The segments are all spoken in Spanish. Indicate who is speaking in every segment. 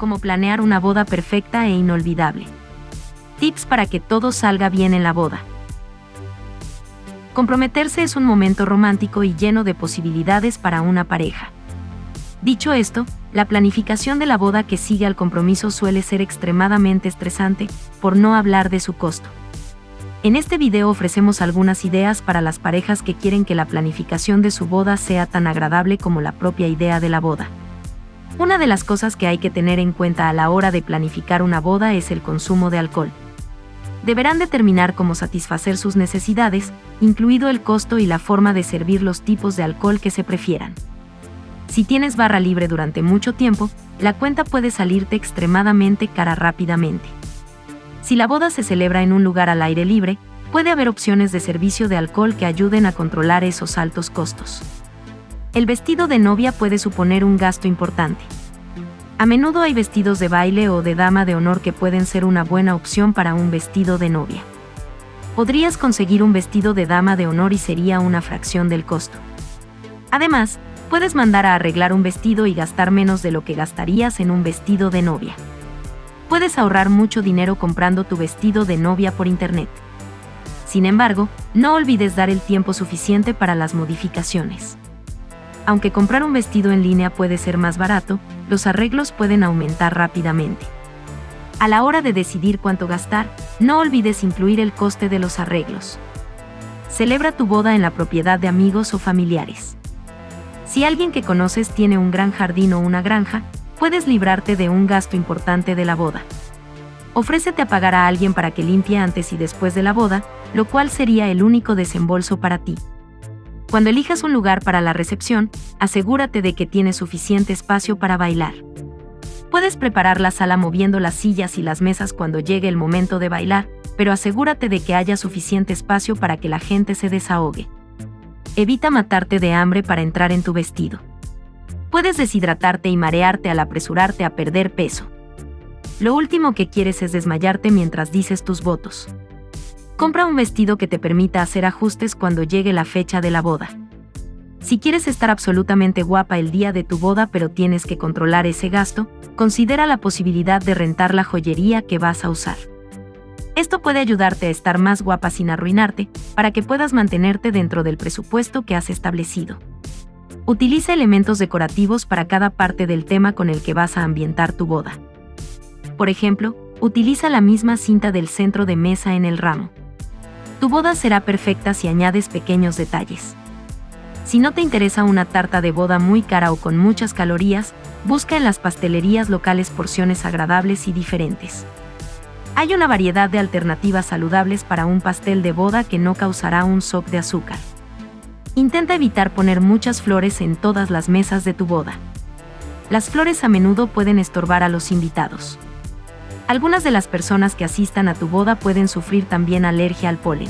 Speaker 1: Cómo planear una boda perfecta e inolvidable. Tips para que todo salga bien en la boda. Comprometerse es un momento romántico y lleno de posibilidades para una pareja. Dicho esto, la planificación de la boda que sigue al compromiso suele ser extremadamente estresante, por no hablar de su costo. En este video ofrecemos algunas ideas para las parejas que quieren que la planificación de su boda sea tan agradable como la propia idea de la boda. Una de las cosas que hay que tener en cuenta a la hora de planificar una boda es el consumo de alcohol. Deberán determinar cómo satisfacer sus necesidades, incluido el costo y la forma de servir los tipos de alcohol que se prefieran. Si tienes barra libre durante mucho tiempo, la cuenta puede salirte extremadamente cara rápidamente. Si la boda se celebra en un lugar al aire libre, puede haber opciones de servicio de alcohol que ayuden a controlar esos altos costos. El vestido de novia puede suponer un gasto importante. A menudo hay vestidos de baile o de dama de honor que pueden ser una buena opción para un vestido de novia. Podrías conseguir un vestido de dama de honor y sería una fracción del costo. Además, puedes mandar a arreglar un vestido y gastar menos de lo que gastarías en un vestido de novia. Puedes ahorrar mucho dinero comprando tu vestido de novia por internet. Sin embargo, no olvides dar el tiempo suficiente para las modificaciones. Aunque comprar un vestido en línea puede ser más barato, los arreglos pueden aumentar rápidamente. A la hora de decidir cuánto gastar, no olvides incluir el coste de los arreglos. Celebra tu boda en la propiedad de amigos o familiares. Si alguien que conoces tiene un gran jardín o una granja, puedes librarte de un gasto importante de la boda. Ofrécete a pagar a alguien para que limpie antes y después de la boda, lo cual sería el único desembolso para ti. Cuando elijas un lugar para la recepción, asegúrate de que tienes suficiente espacio para bailar. Puedes preparar la sala moviendo las sillas y las mesas cuando llegue el momento de bailar, pero asegúrate de que haya suficiente espacio para que la gente se desahogue. Evita matarte de hambre para entrar en tu vestido. Puedes deshidratarte y marearte al apresurarte a perder peso. Lo último que quieres es desmayarte mientras dices tus votos. Compra un vestido que te permita hacer ajustes cuando llegue la fecha de la boda. Si quieres estar absolutamente guapa el día de tu boda pero tienes que controlar ese gasto, considera la posibilidad de rentar la joyería que vas a usar. Esto puede ayudarte a estar más guapa sin arruinarte, para que puedas mantenerte dentro del presupuesto que has establecido. Utiliza elementos decorativos para cada parte del tema con el que vas a ambientar tu boda. Por ejemplo, utiliza la misma cinta del centro de mesa en el ramo. Tu boda será perfecta si añades pequeños detalles. Si no te interesa una tarta de boda muy cara o con muchas calorías, busca en las pastelerías locales porciones agradables y diferentes. Hay una variedad de alternativas saludables para un pastel de boda que no causará un shock de azúcar. Intenta evitar poner muchas flores en todas las mesas de tu boda. Las flores a menudo pueden estorbar a los invitados. Algunas de las personas que asistan a tu boda pueden sufrir también alergia al polen.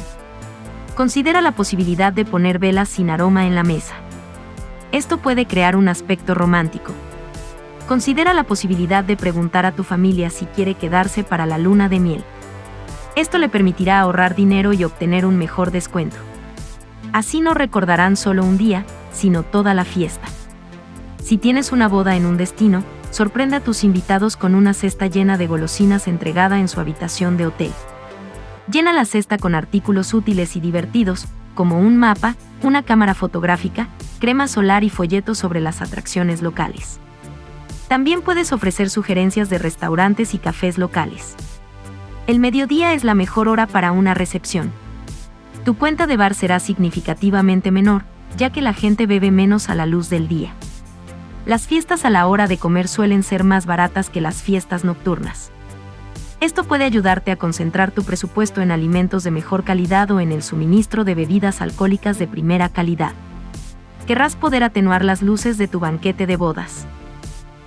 Speaker 1: Considera la posibilidad de poner velas sin aroma en la mesa. Esto puede crear un aspecto romántico. Considera la posibilidad de preguntar a tu familia si quiere quedarse para la luna de miel. Esto le permitirá ahorrar dinero y obtener un mejor descuento. Así no recordarán solo un día, sino toda la fiesta. Si tienes una boda en un destino, sorprende a tus invitados con una cesta llena de golosinas entregada en su habitación de hotel. Llena la cesta con artículos útiles y divertidos, como un mapa, una cámara fotográfica, crema solar y folletos sobre las atracciones locales. También puedes ofrecer sugerencias de restaurantes y cafés locales. El mediodía es la mejor hora para una recepción. Tu cuenta de bar será significativamente menor, ya que la gente bebe menos a la luz del día. Las fiestas a la hora de comer suelen ser más baratas que las fiestas nocturnas. Esto puede ayudarte a concentrar tu presupuesto en alimentos de mejor calidad o en el suministro de bebidas alcohólicas de primera calidad. Querrás poder atenuar las luces de tu banquete de bodas.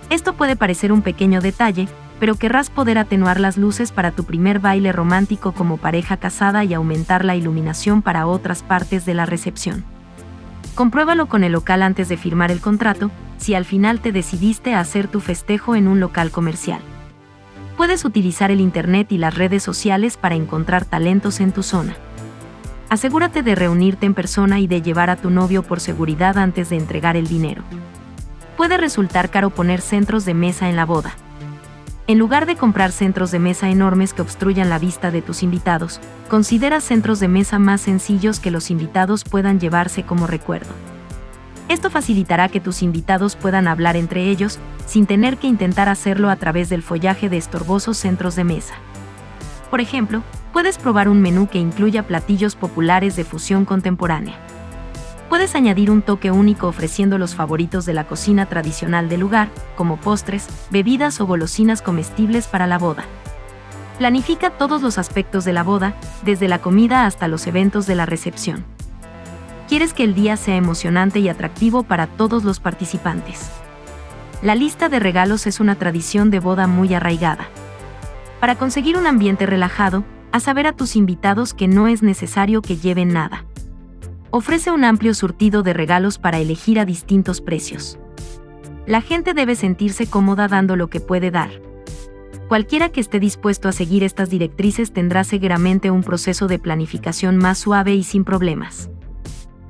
Speaker 1: Esto puede parecer un pequeño detalle, pero querrás poder atenuar las luces para tu primer baile romántico como pareja casada y aumentar la iluminación para otras partes de la recepción. Compruébalo con el local antes de firmar el contrato, si al final te decidiste a hacer tu festejo en un local comercial. Puedes utilizar el internet y las redes sociales para encontrar talentos en tu zona. Asegúrate de reunirte en persona y de llevar a tu novio por seguridad antes de entregar el dinero. Puede resultar caro poner centros de mesa en la boda. En lugar de comprar centros de mesa enormes que obstruyan la vista de tus invitados, considera centros de mesa más sencillos que los invitados puedan llevarse como recuerdo. Esto facilitará que tus invitados puedan hablar entre ellos, sin tener que intentar hacerlo a través del follaje de estorbosos centros de mesa. Por ejemplo, puedes probar un menú que incluya platillos populares de fusión contemporánea. Puedes añadir un toque único ofreciendo los favoritos de la cocina tradicional del lugar, como postres, bebidas o golosinas comestibles para la boda. Planifica todos los aspectos de la boda, desde la comida hasta los eventos de la recepción. Quieres que el día sea emocionante y atractivo para todos los participantes. La lista de regalos es una tradición de boda muy arraigada. Para conseguir un ambiente relajado, haz saber a tus invitados que no es necesario que lleven nada. Ofrece un amplio surtido de regalos para elegir a distintos precios. La gente debe sentirse cómoda dando lo que puede dar. Cualquiera que esté dispuesto a seguir estas directrices tendrá seguramente un proceso de planificación más suave y sin problemas.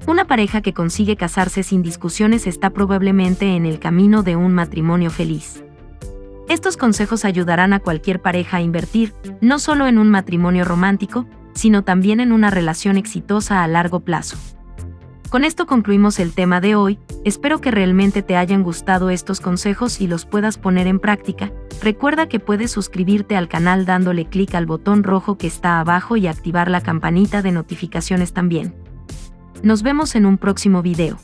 Speaker 1: Una pareja que consigue casarse sin discusiones está probablemente en el camino de un matrimonio feliz. Estos consejos ayudarán a cualquier pareja a invertir, no solo en un matrimonio romántico, sino también en una relación exitosa a largo plazo. Con esto concluimos el tema de hoy. Espero que realmente te hayan gustado estos consejos y los puedas poner en práctica. Recuerda que puedes suscribirte al canal dándole clic al botón rojo que está abajo y activar la campanita de notificaciones también. Nos vemos en un próximo video.